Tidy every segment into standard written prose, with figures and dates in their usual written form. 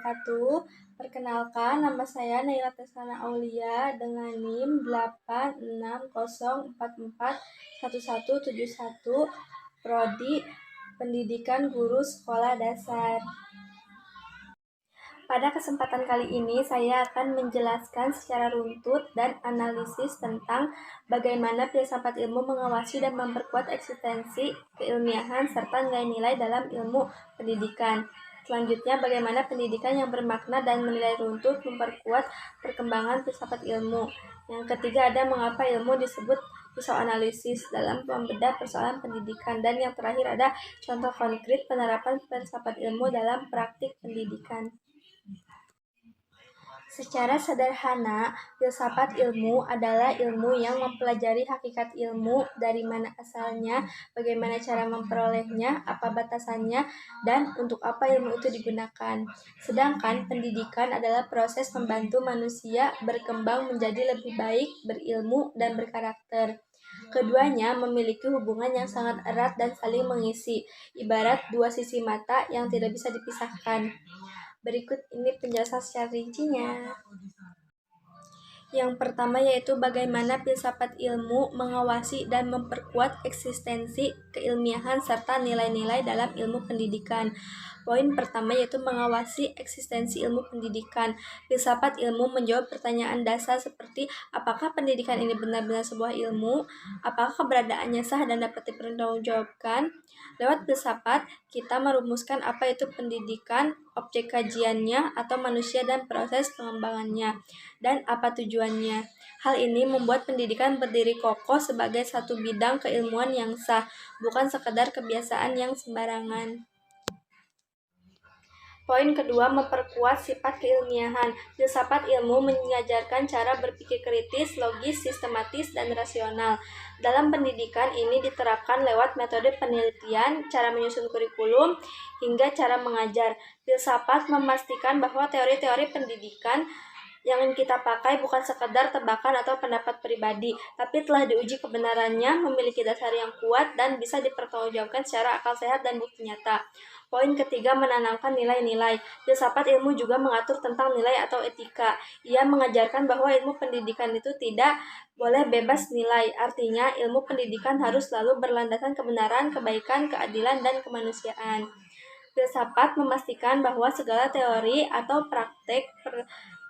wabarakatuh. Perkenalkan, nama saya Naila Tesana Aulia dengan NIM 860441171, Prodi Pendidikan Guru Sekolah Dasar. Pada kesempatan kali ini, saya akan menjelaskan secara runtut dan analisis tentang bagaimana filsafat ilmu mengawasi dan memperkuat eksistensi keilmiahan serta nilai-nilai dalam ilmu pendidikan. Selanjutnya, bagaimana pendidikan yang bermakna dan menilai runtut memperkuat perkembangan filsafat ilmu. Yang ketiga, ada mengapa ilmu disebut pisau analisis dalam membedah persoalan pendidikan. Dan yang terakhir, ada contoh konkret penerapan filsafat ilmu dalam praktik pendidikan. Secara sederhana, filsafat ilmu adalah ilmu yang mempelajari hakikat ilmu, dari mana asalnya, bagaimana cara memperolehnya, apa batasannya, dan untuk apa ilmu itu digunakan. Sedangkan pendidikan adalah proses membantu manusia berkembang menjadi lebih baik, berilmu, dan berkarakter. Keduanya memiliki hubungan yang sangat erat dan saling mengisi, ibarat dua sisi mata yang tidak bisa dipisahkan. Berikut ini penjelasan secara rincinya. Yang pertama yaitu bagaimana filsafat ilmu mengawasi dan memperkuat eksistensi keilmiahan serta nilai-nilai dalam ilmu pendidikan. Poin pertama yaitu mengawasi eksistensi ilmu pendidikan. Filsafat ilmu menjawab pertanyaan dasar seperti apakah pendidikan ini benar-benar sebuah ilmu, apakah keberadaannya sah dan dapat dipertanggungjawabkan. Lewat filsafat, kita merumuskan apa itu pendidikan, objek kajiannya atau manusia dan proses pengembangannya, dan apa tujuannya. Hal ini membuat pendidikan berdiri kokoh sebagai satu bidang keilmuan yang sah, bukan sekedar kebiasaan yang sembarangan. Poin kedua, memperkuat sifat keilmiahan. Filsafat ilmu mengajarkan cara berpikir kritis, logis, sistematis, dan rasional. Dalam pendidikan ini diterapkan lewat metode penelitian, cara menyusun kurikulum, hingga cara mengajar. Filsafat memastikan bahwa teori-teori pendidikan yang kita pakai bukan sekedar tebakan atau pendapat pribadi, tapi telah diuji kebenarannya, memiliki dasar yang kuat, dan bisa dipertanggungjawabkan secara akal sehat dan bukti nyata. Poin ketiga, menanamkan nilai-nilai. Filsafat ilmu juga mengatur tentang nilai atau etika. Ia mengajarkan bahwa ilmu pendidikan itu tidak boleh bebas nilai. Artinya, ilmu pendidikan harus selalu berlandaskan kebenaran, kebaikan, keadilan, dan kemanusiaan. Filsafat memastikan bahwa segala teori atau praktek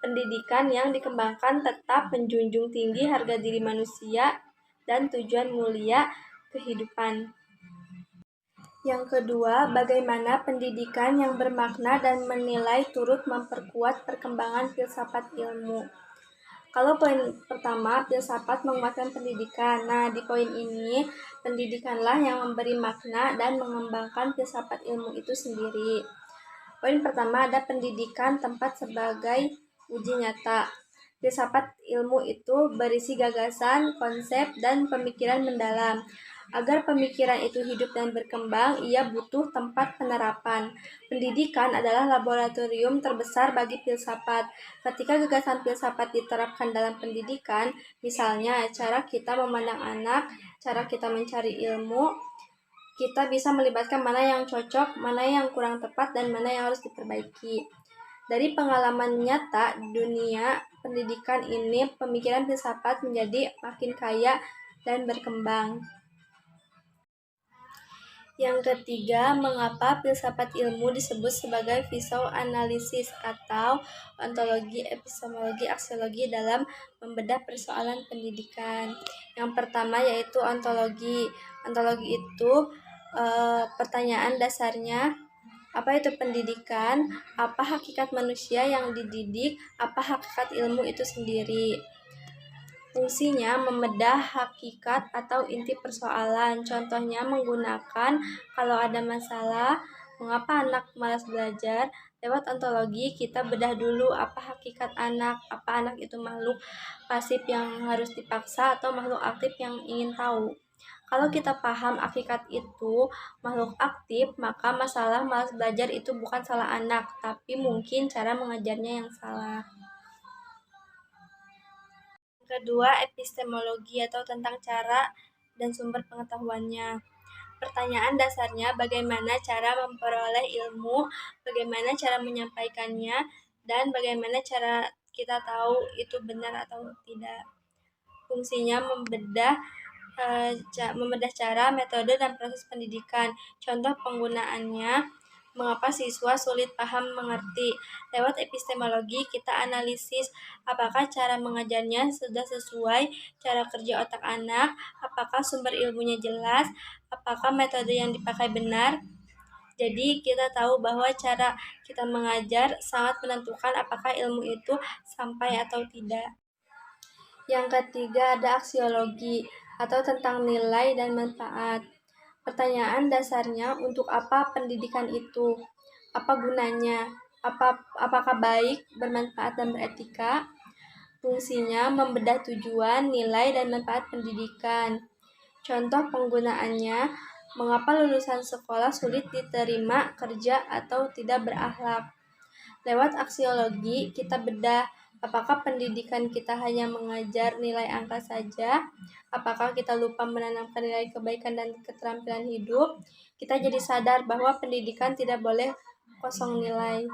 pendidikan yang dikembangkan tetap menjunjung tinggi harga diri manusia dan tujuan mulia kehidupan. Yang kedua, bagaimana pendidikan yang bermakna dan menilai turut memperkuat perkembangan filsafat ilmu. Kalau poin pertama, filsafat menguatkan pendidikan. Nah, di poin ini, pendidikanlah yang memberi makna dan mengembangkan filsafat ilmu itu sendiri. Poin pertama, ada pendidikan tempat sebagai uji nyata. Filsafat ilmu itu berisi gagasan, konsep, dan pemikiran mendalam. Agar pemikiran itu hidup dan berkembang, ia butuh tempat penerapan. Pendidikan adalah laboratorium terbesar bagi filsafat. Ketika gagasan filsafat diterapkan dalam pendidikan, misalnya cara kita memandang anak, cara kita mencari ilmu, kita bisa melibatkan mana yang cocok, mana yang kurang tepat, dan mana yang harus diperbaiki. Dari pengalaman nyata dunia pendidikan ini, pemikiran filsafat menjadi makin kaya dan berkembang. Yang ketiga, mengapa filsafat ilmu disebut sebagai pisau analisis atau ontologi, epistemologi, aksiologi dalam membedah persoalan pendidikan. Yang pertama yaitu ontologi. Ontologi itu pertanyaan dasarnya, apa itu pendidikan, apa hakikat manusia yang dididik, apa hakikat ilmu itu sendiri. Fungsinya membedah hakikat atau inti persoalan. Contohnya menggunakan kalau ada masalah, mengapa anak malas belajar. Lewat ontologi kita bedah dulu apa hakikat anak, apa anak itu makhluk pasif yang harus dipaksa atau makhluk aktif yang ingin tahu. Kalau kita paham hakikat itu makhluk aktif, maka masalah malas belajar itu bukan salah anak, tapi mungkin cara mengajarnya yang salah. Kedua, epistemologi atau tentang cara dan sumber pengetahuannya. Pertanyaan dasarnya bagaimana cara memperoleh ilmu, bagaimana cara menyampaikannya, dan bagaimana cara kita tahu itu benar atau tidak. Fungsinya membedah cara, metode, dan proses pendidikan. Contoh penggunaannya, mengapa siswa sulit paham mengerti. Lewat epistemologi, kita analisis apakah cara mengajarnya sudah sesuai cara kerja otak anak, apakah sumber ilmunya jelas, apakah metode yang dipakai benar. Jadi kita tahu bahwa cara kita mengajar sangat menentukan apakah ilmu itu sampai atau tidak. Yang ketiga ada aksiologi atau tentang nilai dan manfaat. Pertanyaan dasarnya, untuk apa pendidikan itu? Apa gunanya? Apakah baik, bermanfaat, dan beretika? Fungsinya membedah tujuan, nilai, dan manfaat pendidikan. Contoh penggunaannya, mengapa lulusan sekolah sulit diterima kerja atau tidak berakhlak? Lewat aksiologi, kita bedah apakah pendidikan kita hanya mengajar nilai angka saja? Apakah kita lupa menanamkan nilai kebaikan dan keterampilan hidup? Kita jadi sadar bahwa pendidikan tidak boleh kosong nilai.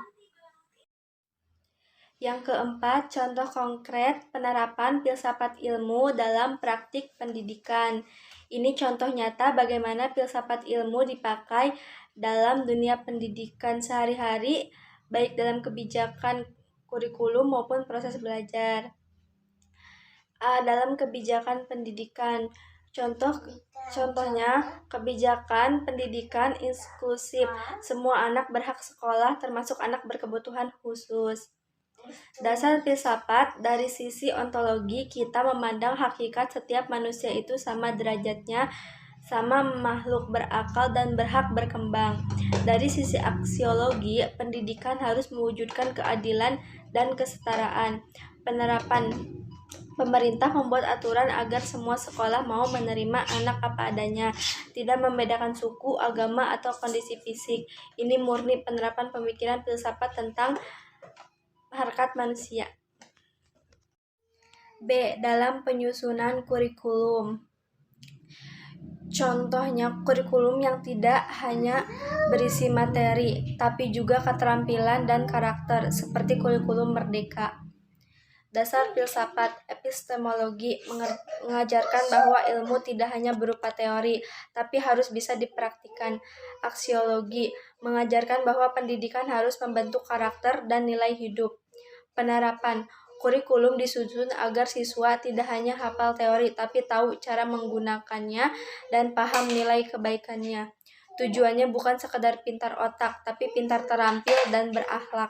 Yang keempat, contoh konkret penerapan filsafat ilmu dalam praktik pendidikan. Ini contoh nyata bagaimana filsafat ilmu dipakai dalam dunia pendidikan sehari-hari, baik dalam kebijakan kurikulum maupun proses belajar. Dalam kebijakan pendidikan, contohnya kebijakan pendidikan inklusif. Semua anak berhak sekolah, termasuk anak berkebutuhan khusus. Dasar filsafat, dari sisi ontologi kita memandang hakikat setiap manusia itu sama derajatnya, sama makhluk berakal dan berhak berkembang. Dari sisi aksiologi, pendidikan harus mewujudkan keadilan dan kesetaraan. Penerapan, pemerintah membuat aturan agar semua sekolah mau menerima anak apa adanya, tidak membedakan suku, agama, atau kondisi fisik. Ini murni penerapan pemikiran filsafat tentang harkat manusia. B. Dalam penyusunan kurikulum. Contohnya kurikulum yang tidak hanya berisi materi, tapi juga keterampilan dan karakter, seperti kurikulum Merdeka. Dasar filsafat, epistemologi mengajarkan bahwa ilmu tidak hanya berupa teori, tapi harus bisa dipraktikkan. Aksiologi mengajarkan bahwa pendidikan harus membentuk karakter dan nilai hidup. Penerapan, kurikulum disusun agar siswa tidak hanya hafal teori, tapi tahu cara menggunakannya dan paham nilai kebaikannya. Tujuannya bukan sekedar pintar otak, tapi pintar terampil dan berakhlak.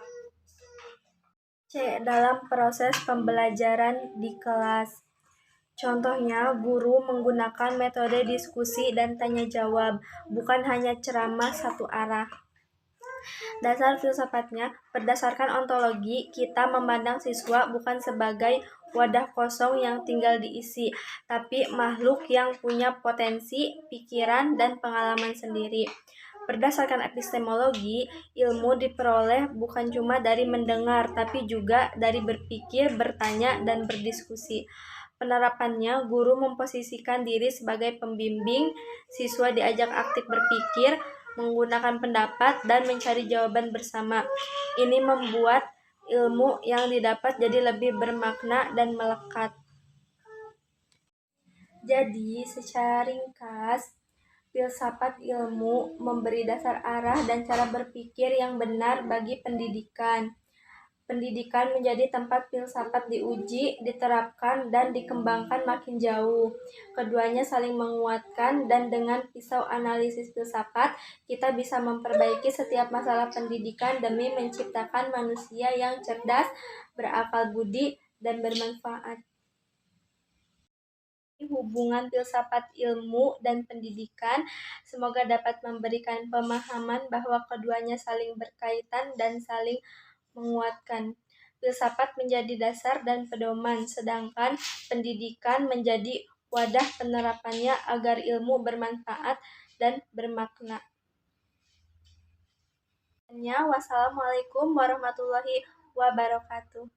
C. Dalam proses pembelajaran di kelas. Contohnya, guru menggunakan metode diskusi dan tanya jawab, bukan hanya ceramah satu arah. Dasar filsafatnya, berdasarkan ontologi, kita memandang siswa bukan sebagai wadah kosong yang tinggal diisi, tapi makhluk yang punya potensi, pikiran, dan pengalaman sendiri. Berdasarkan epistemologi, ilmu diperoleh bukan cuma dari mendengar, tapi juga dari berpikir, bertanya, dan berdiskusi. Penerapannya, guru memposisikan diri sebagai pembimbing, siswa diajak aktif berpikir, menggunakan pendapat, dan mencari jawaban bersama. Ini membuat ilmu yang didapat jadi lebih bermakna dan melekat. Jadi, secara ringkas, filsafat ilmu memberi dasar arah dan cara berpikir yang benar bagi pendidikan. Pendidikan menjadi tempat filsafat diuji, diterapkan, dan dikembangkan makin jauh. Keduanya saling menguatkan, dan dengan pisau analisis filsafat, kita bisa memperbaiki setiap masalah pendidikan demi menciptakan manusia yang cerdas, berakal budi, dan bermanfaat. Hubungan filsafat ilmu dan pendidikan semoga dapat memberikan pemahaman bahwa keduanya saling berkaitan dan saling menguatkan. Filsafat menjadi dasar dan pedoman, sedangkan pendidikan menjadi wadah penerapannya agar ilmu bermanfaat dan bermakna. Wassalamualaikum warahmatullahi wabarakatuh.